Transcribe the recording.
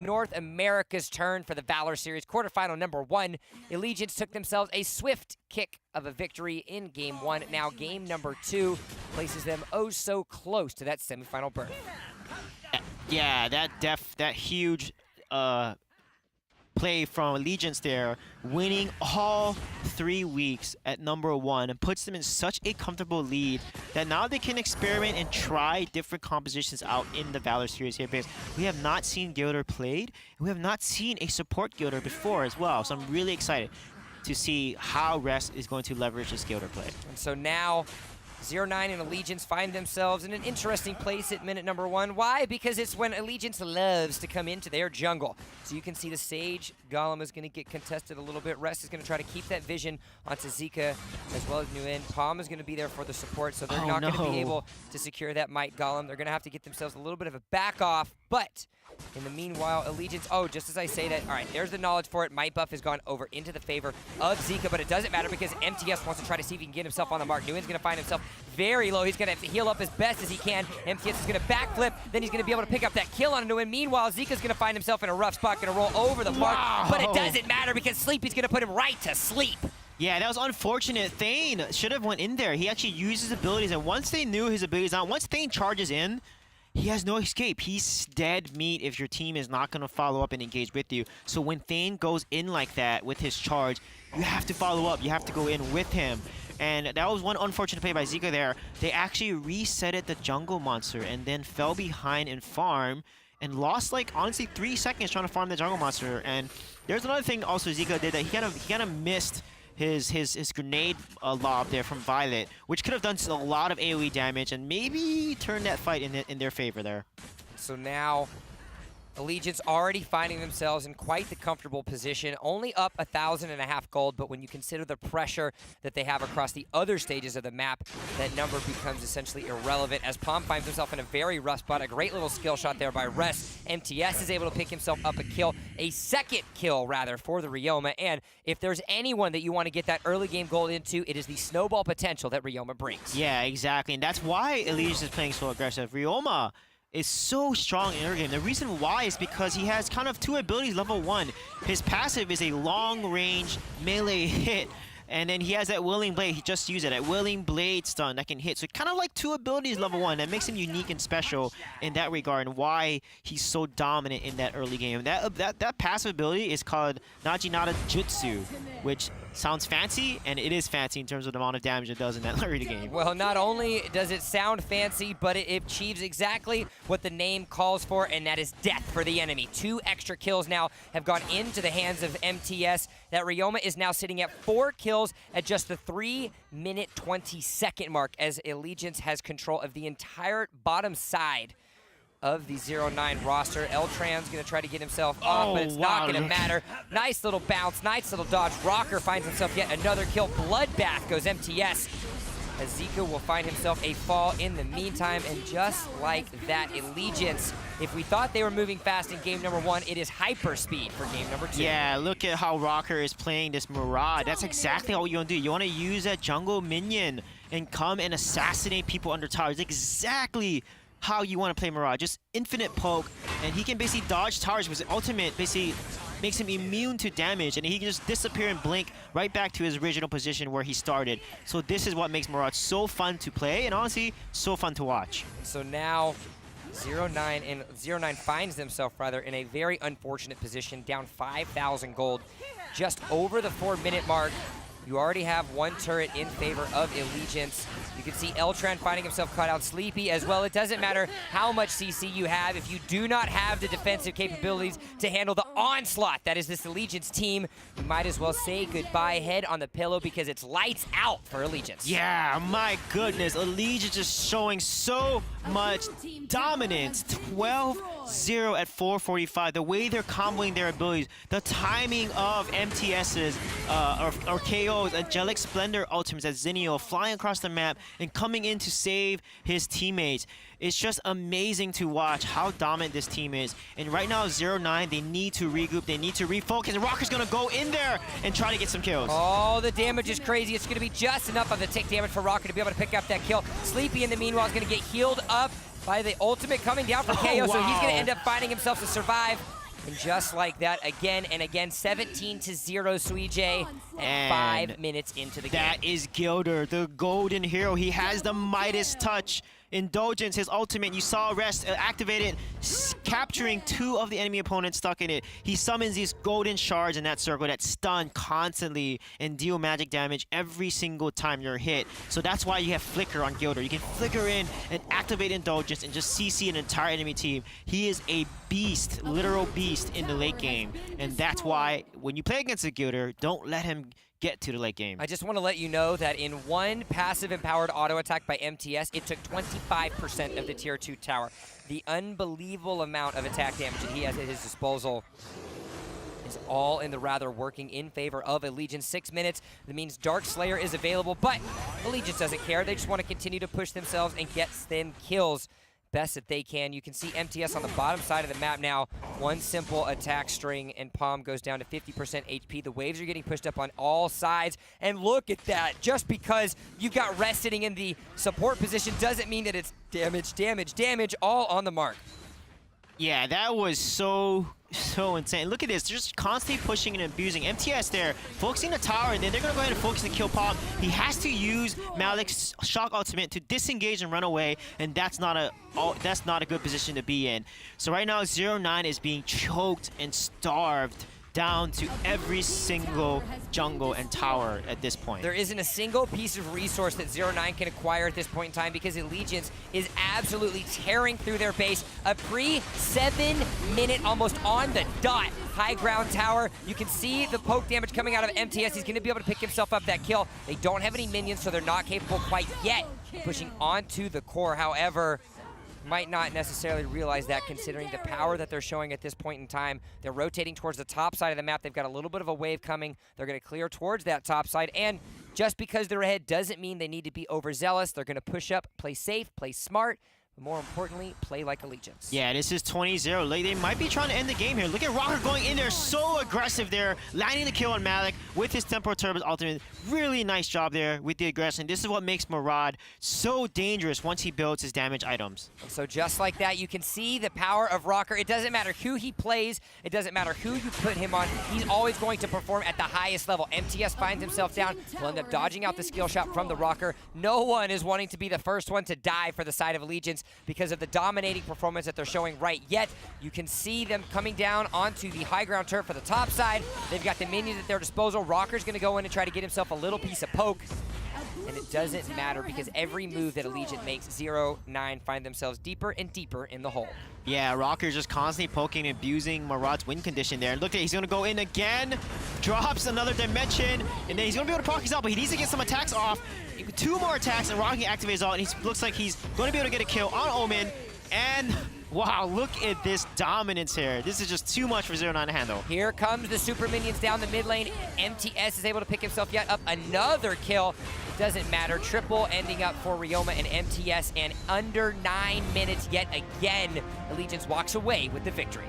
North America's turn for the Valor Series quarterfinal number 1. Allegiance took themselves a swift kick of a victory in game 1. Now game number 2 places them oh so close to that semifinal berth. Yeah, that huge play from Allegiance there, winning all 3 weeks at number 1 and puts them in such a comfortable lead that now they can experiment and try different compositions out in the Valor Series here, because we have not seen Gilder played, and we have not seen a support Gilder before as well. So I'm really excited to see how Rest is going to leverage this Gilder play. And so now Zero9 and Allegiance find themselves in an interesting place at minute number 1. Why? Because it's when Allegiance loves to come into their jungle. So you can see the Sage Golem is going to get contested a little bit. Rest is going to try to keep that vision onto Zika as well as Nguyen. Palm is going to be there for the support, so they're not going to be able to secure that Might Golem. They're going to have to get themselves a little bit of a back off, but in the meanwhile, Allegiance, just as I say that, all right, there's the knowledge for it. Might buff has gone over into the favor of Zika, but it doesn't matter because MTS wants to try to see if he can get himself on the mark. Nguyen's going to find himself very low. He's going to heal up as best as he can. MTS is going to backflip, then he's going to be able to pick up that kill on Nguyen. Meanwhile, Zika's going to find himself in a rough spot, going to roll over the mark, but it doesn't matter because Sleepy's going to put him right to sleep. Yeah, that was unfortunate. Thane should have went in there. He actually used his abilities, and once they knew his abilities on, once Thane charges in, he has no escape. He's dead meat if your team is not going to follow up and engage with you. So when Thane goes in like that with his charge, you have to follow up. You have to go in with him. And that was one unfortunate play by Zika there. They actually resetted the jungle monster and then fell behind in farm and lost, like, honestly 3 seconds trying to farm the jungle monster. And there's another thing also Zika did that he kind of missed his grenade lob there from Violet, which could have done a lot of AoE damage and maybe turn that fight in their favor there. So now Allegiance already finding themselves in quite the comfortable position, only up 1,500 gold, but when you consider the pressure that they have across the other stages of the map, that number becomes essentially irrelevant as Palm finds himself in a very rough spot. A great little skill shot there by Rest. MTS is able to pick himself up a kill, a second kill rather, for the Ryoma, and if there's anyone that you want to get that early game gold into, it is the snowball potential that Ryoma brings. Yeah, exactly, and that's why Allegiance is playing so aggressive. Ryoma is so strong in early game. The reason why is because he has kind of 2 abilities level 1. His passive is a long-range melee hit, and then he has that Willing Blade. He just used it, that Willing Blade stun that can hit. So kind of like 2 abilities level 1. That makes him unique and special in that regard, and why he's so dominant in that early game. That passive ability is called Najinata Jutsu, which sounds fancy, and it is fancy in terms of the amount of damage it does in that early game. Well, not only does it sound fancy, but it achieves exactly what the name calls for, and that is death for the enemy. 2 extra kills now have gone into the hands of MTS. That Ryoma is now sitting at 4 kills at just the 3-minute 20-second mark as Allegiance has control of the entire bottom side of the Zero9 roster. Eltran's going to try to get himself off, but it's not going to matter. Nice little bounce, nice little dodge. Rocker finds himself yet another kill. Bloodbath goes MTS as Zika will find himself a fall in the meantime. And just like that, Allegiance, if we thought they were moving fast in game number 1, it is hyper speed for game number 2. Yeah, look at how Rocker is playing this Murad. That's exactly what you want to do. You want to use that jungle minion and come and assassinate people under towers. Exactly how you want to play Murad. Just infinite poke, and he can basically dodge towers with his ultimate, basically makes him immune to damage, and he can just disappear and blink right back to his original position where he started. So this is what makes Murad so fun to play, and honestly, so fun to watch. So now Zero9 finds themselves rather in a very unfortunate position, down 5,000 gold, just over the 4-minute mark. You already have 1 turret in favor of Allegiance. You can see Eltran finding himself caught out. Sleepy as well. It doesn't matter how much CC you have. If you do not have the defensive capabilities to handle the onslaught that is this Allegiance team, you might as well say goodbye. Head on the pillow because it's lights out for Allegiance. Yeah, my goodness. Allegiance is showing so much dominance. 12-0 at 4:45. The way they're comboing their abilities, the timing of MTS's or KO's Angelic Splendor ultimates as Zinio flying across the map and coming in to save his teammates. It's just amazing to watch how dominant this team is. And right now, Zero9, they need to regroup, they need to refocus, and Rocker's gonna go in there and try to get some kills. Oh, the damage is crazy. It's gonna be just enough of the tick damage for Rocker to be able to pick up that kill. Sleepy, in the meanwhile, is gonna get healed up by the ultimate coming down for KO, so he's gonna end up finding himself to survive. And just like that, again and again, 17-0 Suijay, and 5 minutes into the game. That is Gilder, the golden hero. He has the Midas touch. Indulgence, his ultimate, you saw Rest activate it, capturing 2 of the enemy opponents stuck in it. He summons these golden shards in that circle that stun constantly and deal magic damage every single time you're hit. So that's why you have Flicker on Gilder. You can flicker in and activate Indulgence and just CC an entire enemy team. He is a beast, literal beast in the late game. And that's why when you play against a Gilder, don't let him get to the late game. I just want to let you know that in one passive empowered auto attack by MTS, it took 25% of the tier 2 tower. The unbelievable amount of attack damage that he has at his disposal is all in the rather working in favor of Allegiance. 6 minutes, that means Dark Slayer is available, but Allegiance doesn't care. They just want to continue to push themselves and get them kills best that they can. You can see MTS on the bottom side of the map now. One simple attack string and Palm goes down to 50% HP. The waves are getting pushed up on all sides. And look at that. Just because you got Rest sitting in the support position doesn't mean that it's damage, damage, damage, all on the mark. Yeah, that was so insane. Look at this, just constantly pushing and abusing. MTS there, focusing the tower, and then they're gonna go ahead and focus and kill Palm. He has to use Malik's shock ultimate to disengage and run away, and that's not a good position to be in. So right now, Zero9 is being choked and starved down to every single jungle and tower at this point. There isn't a single piece of resource that Zero9 can acquire at this point in time because Allegiance is absolutely tearing through their base. A pre-7 minute, almost on the dot, high ground tower. You can see the poke damage coming out of MTS. He's gonna be able to pick himself up that kill. They don't have any minions, so they're not capable quite yet pushing onto the core. However, might not necessarily realize that considering the power that they're showing at this point in time. They're rotating towards the top side of the map. They've got a little bit of a wave coming. They're going to clear towards that top side. And just because they're ahead doesn't mean they need to be overzealous. They're going to push up, play safe, play smart, but more importantly, play like Allegiance. Yeah, this is 20-0. They might be trying to end the game here. Look at Rocker going in there, so aggressive there, landing the kill on Malik with his Temporal Turbos ultimate. Really nice job there with the aggression. This is what makes Murad so dangerous once he builds his damage items. So just like that, you can see the power of Rocker. It doesn't matter who he plays. It doesn't matter who you put him on. He's always going to perform at the highest level. MTS finds himself down. Will end up dodging out the skill shot from the Rocker. No one is wanting to be the first one to die for the side of Allegiance because of the dominating performance that they're showing right yet. You can see them coming down onto the high ground turret for the top side. They've got the minions at their disposal. Rocker's going to go in and try to get himself a little piece of poke. And it doesn't matter because every move that Allegiant makes, Zero9 find themselves deeper and deeper in the hole. Yeah, Rocker's just constantly poking and abusing Murad's win condition there. Look at it, he's gonna go in again, drops another dimension, and then he's gonna be able to proc his out, but he needs to get some attacks off. 2 more attacks, and Rocker activates his ult, and he looks like he's gonna be able to get a kill on Omen. And wow, look at this dominance here. This is just too much for Zero9 to handle. Here comes the super minions down the mid lane. MTS is able to pick himself yet up another kill. It doesn't matter. Triple ending up for Ryoma and MTS, and under 9 minutes yet again, Allegiance walks away with the victory.